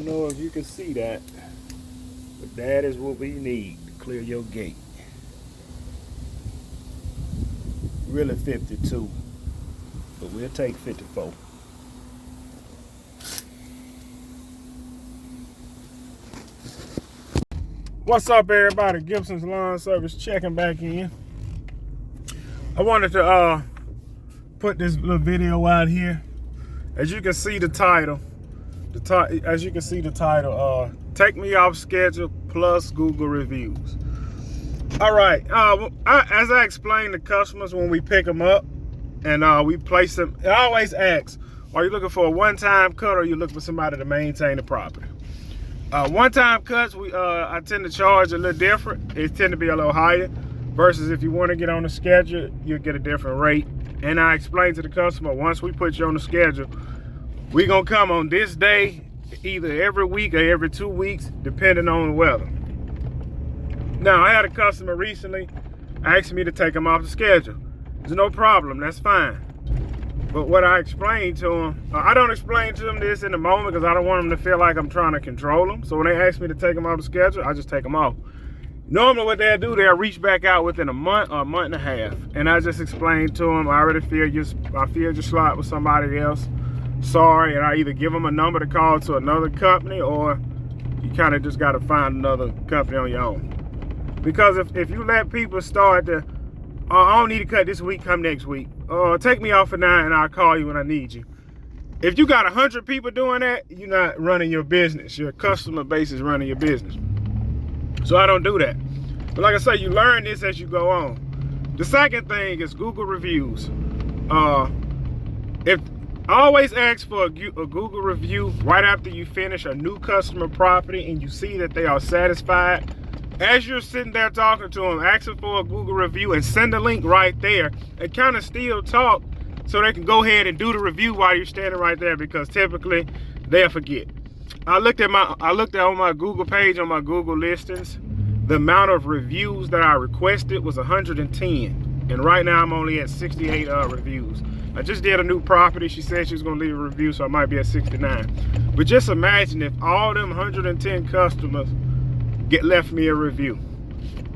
don't know if you can see that, but that is what we need to clear your gate. Really 52, but we'll take 54. What's up, everybody? Gibson's Lawn Service checking back in. I wanted to put this little video out here. As you can see the title, take me off schedule plus Google reviews. All right, as I explained to customers when we pick them up and we place them, I always ask, are you looking for a one-time cut or are you looking for somebody to maintain the property? One-time cuts, I tend to charge a little different. It tend to be a little higher versus if you want to get on the schedule, you'll get a different rate. And I explain to the customer, once we put you on the schedule, we're going to come on this day, either every week or every 2 weeks, depending on the weather. Now, I had a customer recently ask me to take him off the schedule. There's no problem, that's fine. But what I explained to them, I don't explain to them this in the moment because I don't want them to feel like I'm trying to control them. So when they ask me to take them off the schedule, I just take them off. Normally what they'll do, they'll reach back out within a month or a month and a half. And I just explained to them, I filled your slot with somebody else. Sorry, and I either give them a number to call to another company or you kind of just got to find another company on your own. Because if you let people start to, I don't need to cut this week, come next week. Take me off for now and I'll call you when I need you. If you got 100 people doing that, you're not running your business. Your customer base is running your business. So I don't do that. But like I say, you learn this as you go on. The second thing is Google reviews. If I always ask for a Google review right after you finish a new customer property and you see that they are satisfied. As you're sitting there talking to them, asking for a Google review and send a link right there and kind of still talk so they can go ahead and do the review while you're standing right there because typically they'll forget. I looked at on my Google page, on my Google listings, the amount of reviews that I requested was 110. And right now I'm only at 68 reviews. I just did a new property. She said she was gonna leave a review, so I might be at 69. But just imagine if all them 110 customers left me a review.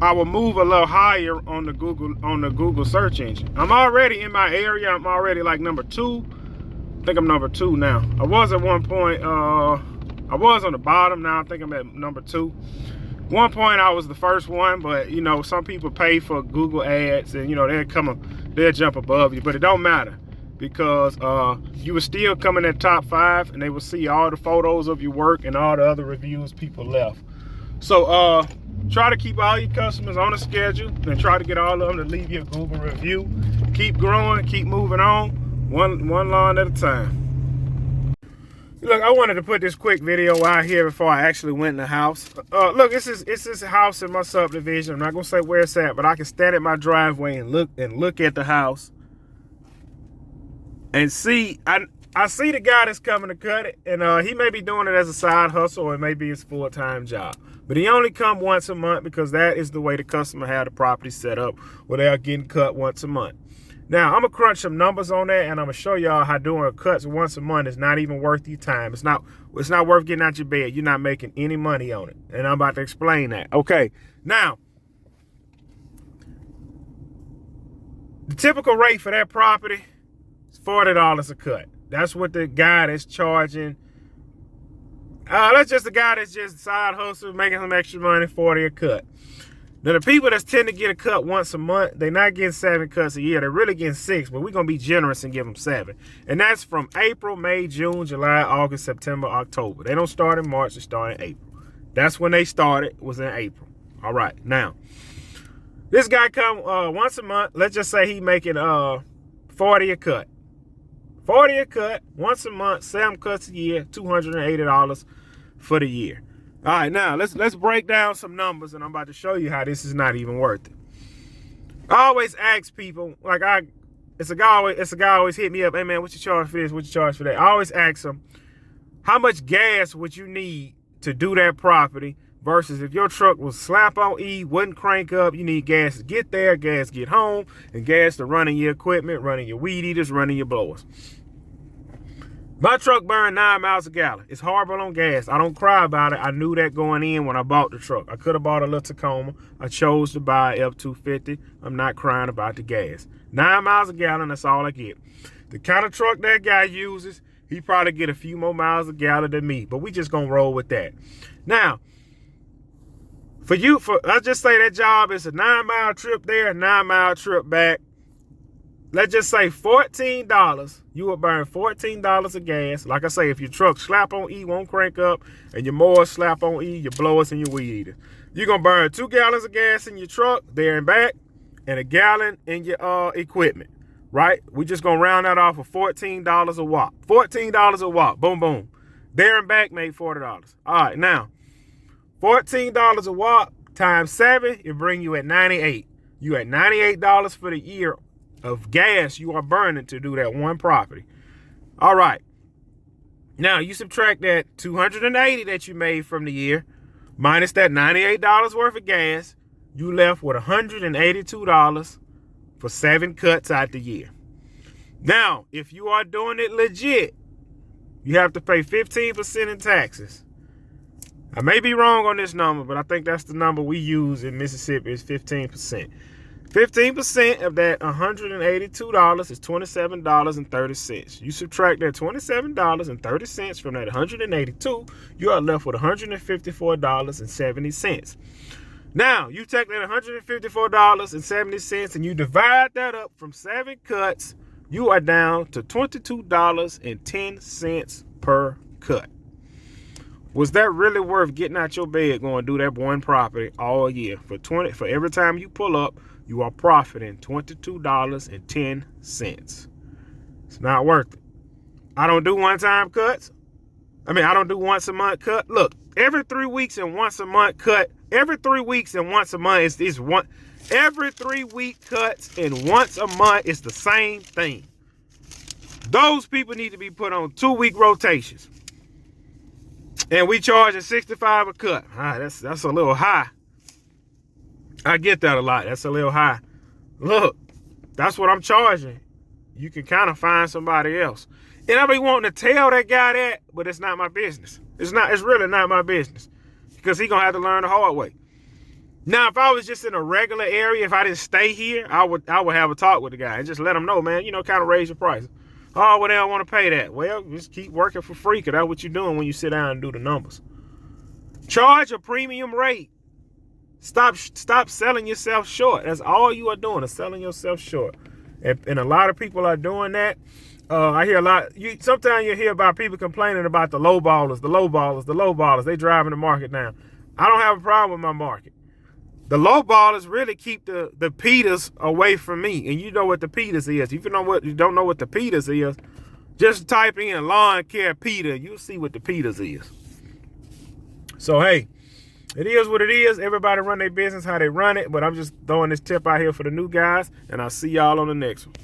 I will move a little higher on the Google search engine. I'm already in my area. I'm already like number 2. I think I'm number 2 now. I was at one point, I was on the bottom. Now I think I'm at number 2. One point I was the first one, but you know, some people pay for Google ads and you know, they'll jump above you, but it don't matter because you will still come in that top 5 and they will see all the photos of your work and all the other reviews people left. So try to keep all your customers on a schedule and try to get all of them to leave you a Google review. Keep growing, keep moving on, one lawn at a time. Look, I wanted to put this quick video out here before I actually went in the house. Look, it's this house in my subdivision. I'm not gonna say where it's at, but I can stand at my driveway and look at the house and see. I see the guy that's coming to cut it, and he may be doing it as a side hustle or it may be his full-time job. But he only come once a month because that is the way the customer had the property set up, where they are getting cut once a month. Now, I'm going to crunch some numbers on that, and I'm going to show y'all how doing cuts once a month is not even worth your time. It's not worth getting out your bed. You're not making any money on it, and I'm about to explain that. Okay, now, the typical rate for that property is $40 a cut. That's what the guy that's charging. That's just the guy that's just side hustle, making some extra money, 40 a cut. Now, the people that tend to get a cut once a month, they're not getting 7 cuts a year. They're really getting 6, but we're going to be generous and give them 7. And that's from April, May, June, July, August, September, October. They don't start in March, they start in April. That's when they started, was in April. All right, now, this guy come once a month. Let's just say he making 40 a cut. 40 a cut, once a month, 7 cuts a year, $280 for the year. All right, now let's break down some numbers, and I'm about to show you how this is not even worth it. I always ask people, like it's a guy always hit me up, hey man, what you charge for this? What you charge for that? I always ask them, how much gas would you need to do that property versus if your truck was slap on E, wouldn't crank up, you need gas to get there, gas to get home, and gas to running your equipment, running your weed eaters, running your blowers. My truck burned 9 miles a gallon. It's horrible on gas. I don't cry about it. I knew that going in when I bought the truck. I could have bought a little Tacoma. I chose to buy F-250. I'm not crying about the gas. 9 miles a gallon, that's all I get. The kind of truck that guy uses, he probably get a few more miles a gallon than me, but we just gonna roll with that. Now, let's just say that job is a 9-mile trip there, a 9-mile trip back. Let's just say $14. You will burn $14 of gas. Like I say, if your truck slap on E, won't crank up, and your mower slap on E, your blowers and your weed eater, you're going to burn 2 gallons of gas in your truck there and back, and a gallon in your equipment, right? We're just going to round that off of $14 a watt. $14 a watt. Boom, boom. There and back made $40. All right, now, $14 a watt times 7, it bring you at $98. You at $98 for the year of gas you are burning to do that one property. All right. Now you subtract that $280 that you made from the year minus that $98 worth of gas, you left with $182 for 7 cuts out the year. Now, if you are doing it legit, you have to pay 15% in taxes. I may be wrong on this number, but I think that's the number we use in Mississippi is 15%. 15% of that $182 is $27.30. You subtract that $27.30 from that $182, you are left with $154.70. Now, you take that $154.70 and you divide that up from 7 cuts, you are down to $22.10 per cut. Was that really worth getting out your bed going to do that one property all year? For every time you pull up, you are profiting $22.10. It's not worth it. I don't do one-time cuts. I don't do once a month cut. Look, every 3 weeks and once a month cut. Every 3 weeks and once a month is one. Every 3 week cuts and once a month is the same thing. Those people need to be put on 2-week rotations. And we charging $65 a cut. That's a little high. I get that a lot. That's a little high. Look, that's what I'm charging. You can kind of find somebody else. And I be wanting to tell that guy that, but it's not my business. It's really not my business. Because he gonna have to learn the hard way. Now, if I was just in a regular area, if I didn't stay here, I would have a talk with the guy and just let him know, man, kind of raise your price. Oh, well, they don't want to pay that. Well, just keep working for free, because that's what you're doing when you sit down and do the numbers. Charge a premium rate. Stop selling yourself short. That's all you are doing, is selling yourself short. And a lot of people are doing that. I hear a lot. Sometimes you hear about people complaining about the low ballers. They driving the market down. I don't have a problem with my market. The low ballers really keep the Peters away from me. And you know what the Peters is. If you don't know what the Peters is, just type in lawn care Peter. You'll see what the Peters is. So, hey, it is what it is. Everybody run their business how they run it. But I'm just throwing this tip out here for the new guys. And I'll see y'all on the next one.